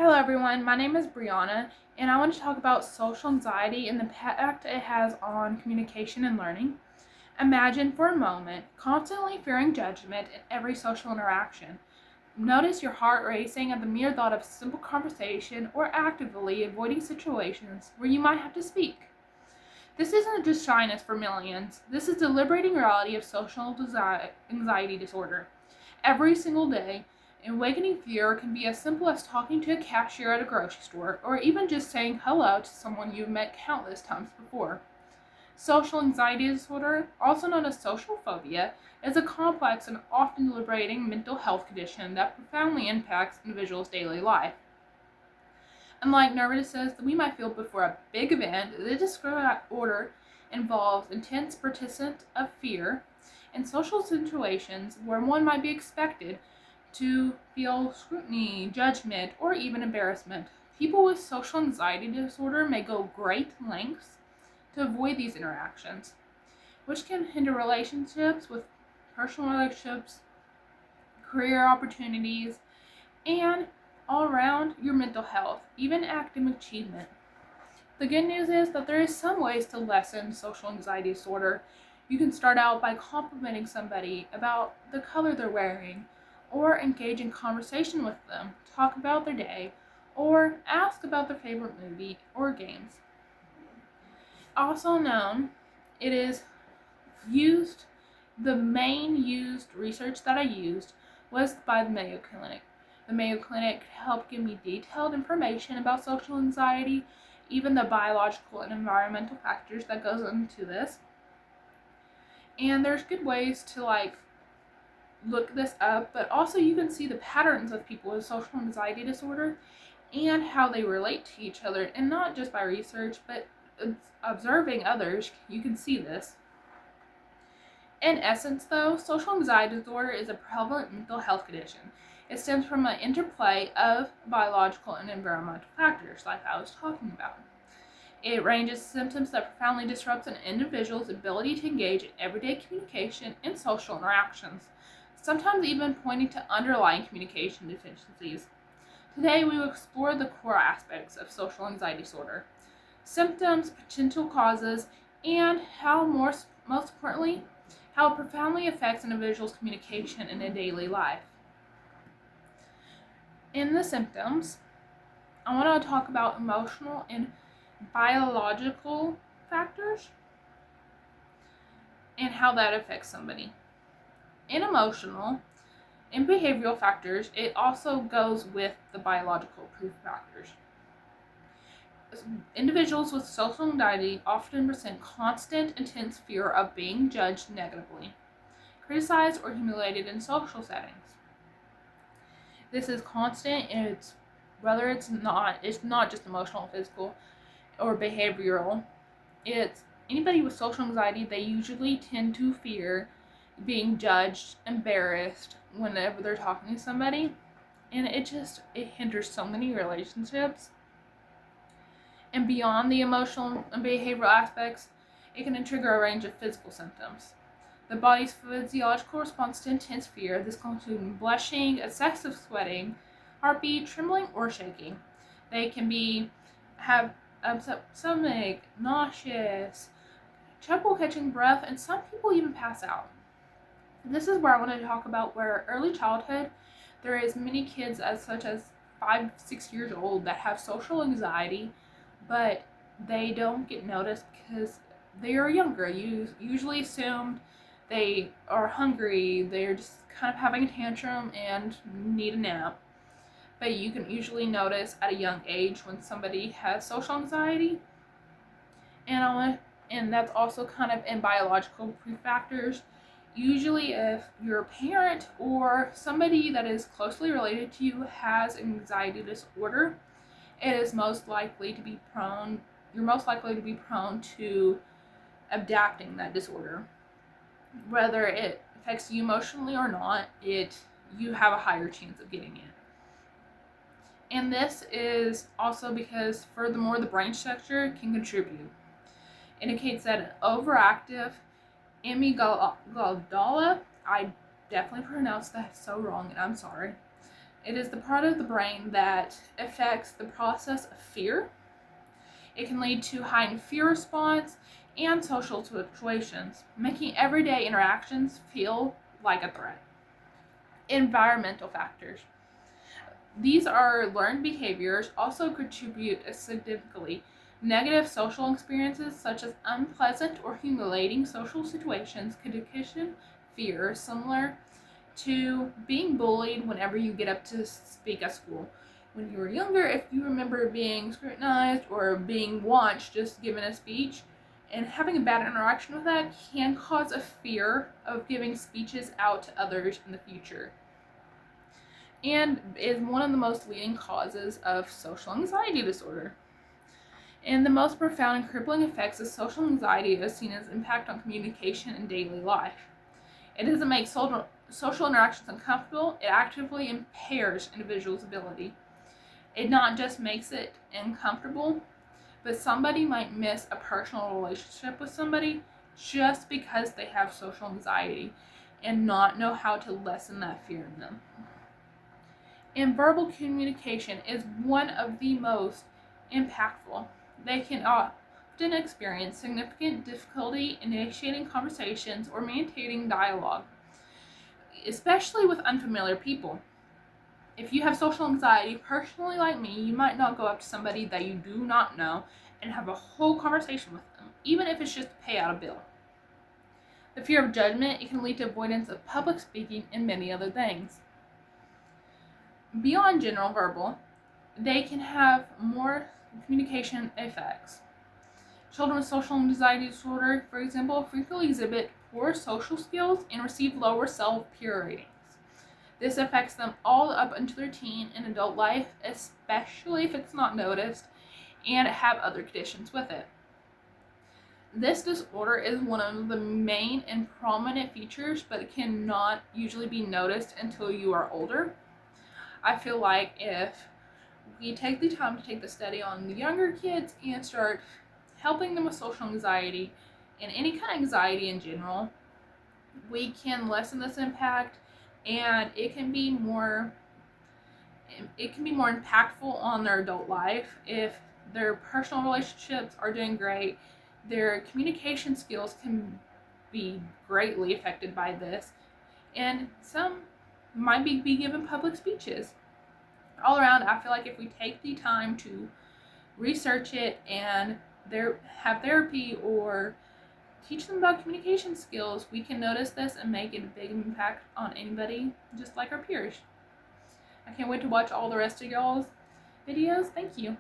Hello everyone, my name is Bryanna, and I want to talk about social anxiety and the impact it has on communication and learning. Imagine for a moment constantly fearing judgment in every social interaction. Notice your heart racing at the mere thought of simple conversation or actively avoiding situations where you might have to speak. This isn't just shyness for millions, this is the liberating reality of social anxiety disorder. Every single day, awakening fear can be as simple as talking to a cashier at a grocery store or even just saying hello to someone you've met countless times before. Social anxiety disorder, also known as social phobia, is a complex and often debilitating mental health condition that profoundly impacts individuals' daily life. Unlike nervousness that we might feel before a big event, the disorder involves intense persistent of fear in social situations where one might be expected to feel scrutiny, judgment, or even embarrassment. People with social anxiety disorder may go great lengths to avoid these interactions, which can hinder relationships with personal relationships, career opportunities, and all around your mental health, even academic achievement. The good news is that there is some ways to lessen social anxiety disorder. You can start out by complimenting somebody about the color they're wearing, or engage in conversation with them, talk about their day, or ask about their favorite movie or games. Also known, it is used, the main used research that I used was by the Mayo Clinic. The Mayo Clinic helped give me detailed information about social anxiety, even the biological and environmental factors that goes into this. And there's good ways to look this up, but also you can see the patterns of people with social anxiety disorder and how they relate to each other, and not just by research, but observing others, you can see this. In essence, though, social anxiety disorder is a prevalent mental health condition. It stems from an interplay of biological and environmental factors, like I was talking about. It ranges symptoms that profoundly disrupt an individual's ability to engage in everyday communication and social interactions, sometimes even pointing to underlying communication deficiencies. Today, we will explore the core aspects of social anxiety disorder, symptoms, potential causes, and how, most importantly, how it profoundly affects an individual's communication in their daily life. In the symptoms, I want to talk about emotional and biological factors and how that affects somebody. In emotional and behavioral factors, it also goes with the biological proof factors. Individuals with social anxiety often present constant, intense fear of being judged negatively, criticized, or humiliated in social settings. This is constant, and it's not just emotional, physical, or behavioral. It's anybody with social anxiety, they usually tend to fear being judged, embarrassed whenever they're talking to somebody, and it hinders so many relationships. And beyond the emotional and behavioral aspects, it can trigger a range of physical symptoms. The body's physiological response to intense fear, this includes blushing, excessive sweating, heartbeat, trembling, or shaking. They can have upset stomach, nauseous, trouble catching breath, and some people even pass out. This is where I want to talk about where early childhood, there is many kids as such as 5, 6 years old that have social anxiety, but they don't get noticed because they are younger. You usually assumed they are hungry, they're just kind of having a tantrum and need a nap. But you can usually notice at a young age when somebody has social anxiety. And that's also kind of in biological factors. Usually if your parent or somebody that is closely related to you has anxiety disorder, you're most likely to be prone to adapting that disorder. Whether it affects you emotionally or not, you have a higher chance of getting it. And this is also because, furthermore, the brain structure can contribute. It indicates that an overactive amygdala, I definitely pronounced that so wrong, and I'm sorry. It is the part of the brain that affects the process of fear. It can lead to heightened fear response and social situations, making everyday interactions feel like a threat. Environmental factors. These are learned behaviors also contribute significantly. Negative social experiences, such as unpleasant or humiliating social situations, could occasion fear similar to being bullied whenever you get up to speak at school. When you were younger, if you remember being scrutinized or being watched just giving a speech, and having a bad interaction with that can cause a fear of giving speeches out to others in the future, and is one of the most leading causes of social anxiety disorder. And the most profound and crippling effects of social anxiety is seen as impact on communication and daily life. It doesn't make social interactions uncomfortable, it actively impairs individuals' ability. It not just makes it uncomfortable, but somebody might miss a personal relationship with somebody just because they have social anxiety and not know how to lessen that fear in them. And verbal communication is one of the most impactful. They can often experience significant difficulty initiating conversations or maintaining dialogue, especially with unfamiliar people. If you have social anxiety, personally like me, you might not go up to somebody that you do not know and have a whole conversation with them, even if it's just to pay out a bill. The fear of judgment, it can lead to avoidance of public speaking and many other things. Beyond general verbal, they can have more communication effects. Children with social anxiety disorder, for example, frequently exhibit poor social skills and receive lower self-peer ratings. This affects them all up until their teen and adult life, especially if it's not noticed and have other conditions with it. This disorder is one of the main and prominent features, but it cannot usually be noticed until you are older. I feel like if we take the time to take the study on the younger kids and start helping them with social anxiety and any kind of anxiety in general, we can lessen this impact, and it can be more impactful on their adult life if their personal relationships are doing great. Their communication skills can be greatly affected by this, and some might be given public speeches. All around, I feel like if we take the time to research it and have therapy or teach them about communication skills, we can notice this and make it a big impact on anybody, just like our peers. I can't wait to watch all the rest of y'all's videos. Thank you.